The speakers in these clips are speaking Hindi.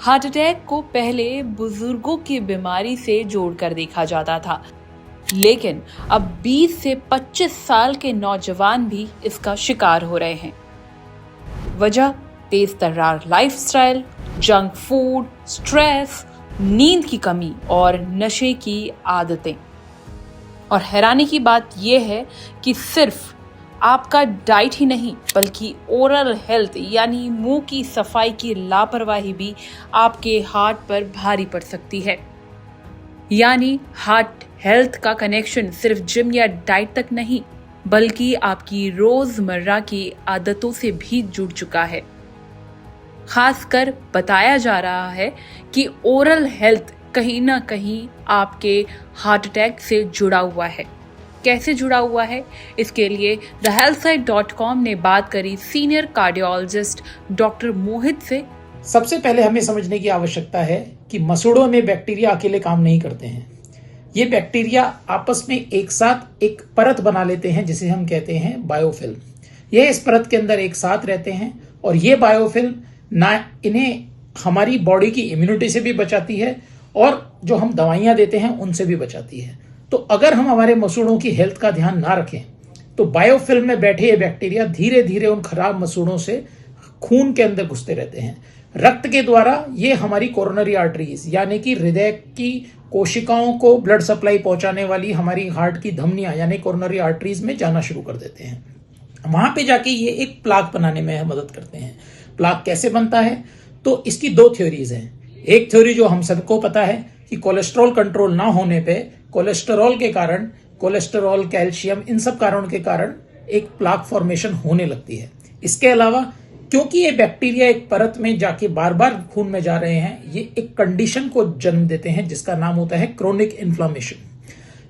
हार्ट अटैक को पहले बुजुर्गों की बीमारी से जोड़कर देखा जाता था, लेकिन अब 20 से 25 साल के नौजवान भी इसका शिकार हो रहे हैं। वजह तेज तर्रार लाइफस्टाइल, जंक फूड, स्ट्रेस, नींद की कमी और नशे की आदतें। और हैरानी की बात यह है कि सिर्फ आपका डाइट ही नहीं बल्कि ओरल हेल्थ यानी मुंह की सफाई की लापरवाही भी आपके हार्ट पर भारी पड़ सकती है। यानी हार्ट हेल्थ का कनेक्शन सिर्फ जिम या डाइट तक नहीं बल्कि आपकी रोजमर्रा की आदतों से भी जुड़ चुका है। खासकर बताया जा रहा है कि ओरल हेल्थ कहीं ना कहीं आपके हार्ट अटैक से जुड़ा हुआ है। कैसे जुड़ा हुआ है, इसके लिए thehealthsite.com ने बात करी सीनियर कार्डियोलॉजिस्ट डॉक्टर मोहित से। सबसे पहले हमें समझने की आवश्यकता है कि मसूड़ों में बैक्टीरिया अकेले काम नहीं करते हैं। ये बैक्टीरिया आपस में एक साथ एक परत बना लेते हैं जिसे हम कहते हैं बायोफिल्म। ये इस परत के अंदर एक साथ रहते हैं और ये बायोफिल्म ना इन्हें हमारी बॉडी की इम्यूनिटी से भी बचाती है और जो हम दवाइयां देते हैं उनसे भी बचाती है। तो अगर हम हमारे मसूड़ों की हेल्थ का ध्यान ना रखें तो बायोफिल्म में बैठे ये बैक्टीरिया धीरे धीरे उन खराब मसूड़ों से खून के अंदर घुसते रहते हैं। रक्त के द्वारा ये हमारी कोरोनरी आर्टरीज यानी कि हृदय की कोशिकाओं को ब्लड सप्लाई पहुंचाने वाली हमारी हार्ट की धमनियां यानी कोरोनरी आर्टरीज में जाना शुरू कर देते हैं। वहां पे जाके ये एक प्लाक बनाने में मदद करते हैं। प्लाक कैसे बनता है, तो इसकी दो थ्योरीज हैं। एक थ्योरी जो हम सबको पता है कि कोलेस्ट्रॉल कंट्रोल ना होने पे कोलेस्टेरॉल के कारण, कोलेस्टेरॉल, कैल्शियम, इन सब कारणों के कारण एक प्लाक फॉर्मेशन होने लगती है। इसके अलावा क्योंकि ये बैक्टीरिया एक परत में जाके बार बार खून में जा रहे हैं, ये एक कंडीशन को जन्म देते हैं जिसका नाम होता है क्रोनिक इन्फ्लामेशन।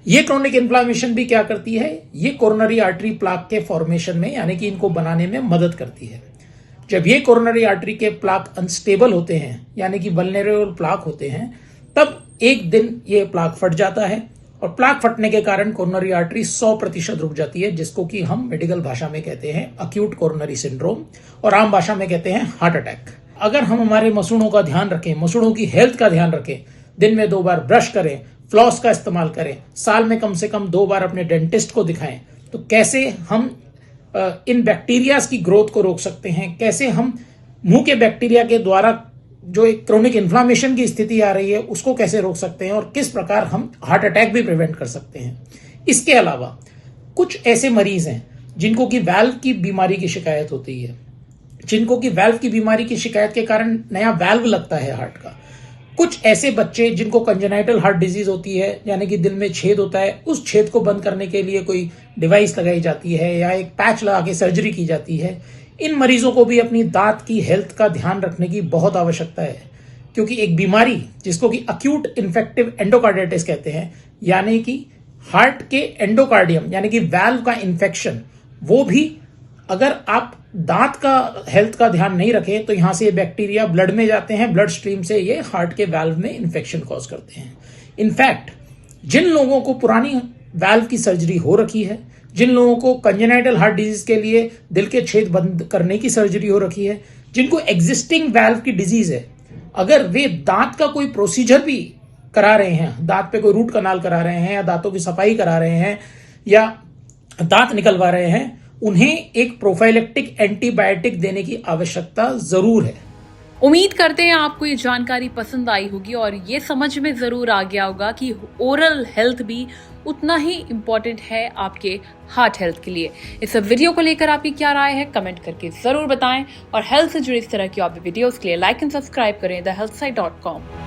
ये क्रोनिक इन्फ्लामेशन भी क्या करती है, ये कोरोनरी आर्टरी प्लाक के फॉर्मेशन में यानी कि इनको बनाने में मदद करती है। जब ये कोरोनरी आर्टरी के प्लाक अनस्टेबल होते हैं यानी कि वल्नरेबल प्लाक होते हैं, तब एक दिन ये प्लाक फट जाता है और प्लाक फटने के कारण कोरोनरी आर्टरी 100% रुक जाती है, जिसको कि हम मेडिकल भाषा में कहते हैं अक्यूट कोरोनरी सिंड्रोम और आम भाषा में कहते हैं हार्ट अटैक। अगर हम हमारे मसूड़ों का ध्यान रखें, मसूड़ों की हेल्थ का ध्यान रखें, दिन में 2 बार ब्रश करें, फ्लॉस का इस्तेमाल करें, साल में कम से कम 2 बार अपने डेंटिस्ट को दिखाएं, तो कैसे हम इन बैक्टीरियाज की ग्रोथ को रोक सकते हैं, कैसे हम मुंह के बैक्टीरिया के द्वारा जो एक क्रोनिक इन्फ्लामेशन की स्थिति आ रही है उसको कैसे रोक सकते हैं और किस प्रकार हम हार्ट अटैक भी प्रिवेंट कर सकते हैं। इसके अलावा कुछ ऐसे मरीज हैं जिनको कि वाल्व की बीमारी की शिकायत होती है, जिनको कि वाल्व की बीमारी की शिकायत के कारण नया वाल्व लगता है हार्ट का। कुछ ऐसे बच्चे जिनको कंजेनाइटल हार्ट डिजीज होती है यानी कि दिल में छेद होता है, उस छेद को बंद करने के लिए कोई डिवाइस लगाई जाती है या एक पैच लगा के सर्जरी की जाती है। इन मरीजों को भी अपनी दांत की हेल्थ का ध्यान रखने की बहुत आवश्यकता है, क्योंकि एक बीमारी जिसको कि अक्यूट इन्फेक्टिव एंडोकार्डाइटिस कहते हैं यानी कि हार्ट के एंडोकार्डियम यानी कि वाल्व का इन्फेक्शन, वो भी अगर आप दांत का हेल्थ का ध्यान नहीं रखें तो यहां से ये बैक्टीरिया ब्लड में जाते हैं, ब्लड स्ट्रीम से ये हार्ट के वाल्व में इन्फेक्शन कॉज करते हैं। इनफैक्ट जिन लोगों को पुरानी वाल्व की सर्जरी हो रखी है, जिन लोगों को कंजेनाइटल हार्ट डिजीज के लिए दिल के छेद बंद करने की सर्जरी हो रखी है, जिनको एग्जिस्टिंग वाल्व की डिजीज है, अगर वे दांत का कोई प्रोसीजर भी करा रहे हैं, दांत पे कोई रूट कनाल करा रहे हैं या दांतों की सफाई करा रहे हैं या दांत निकलवा रहे हैं, उन्हें एक प्रोफाइलेक्टिक एंटीबायोटिक देने की आवश्यकता जरूर है। उम्मीद करते हैं आपको ये जानकारी पसंद आई होगी और ये समझ में जरूर आ गया होगा कि ओरल हेल्थ भी उतना ही इम्पोर्टेंट है आपके हार्ट हेल्थ के लिए। इस वीडियो को लेकर आपकी क्या राय है कमेंट करके जरूर बताएं और हेल्थ से जुड़ी इस तरह की और भी वीडियोस के लिए लाइक एंड सब्सक्राइब करें thehealthsite.com।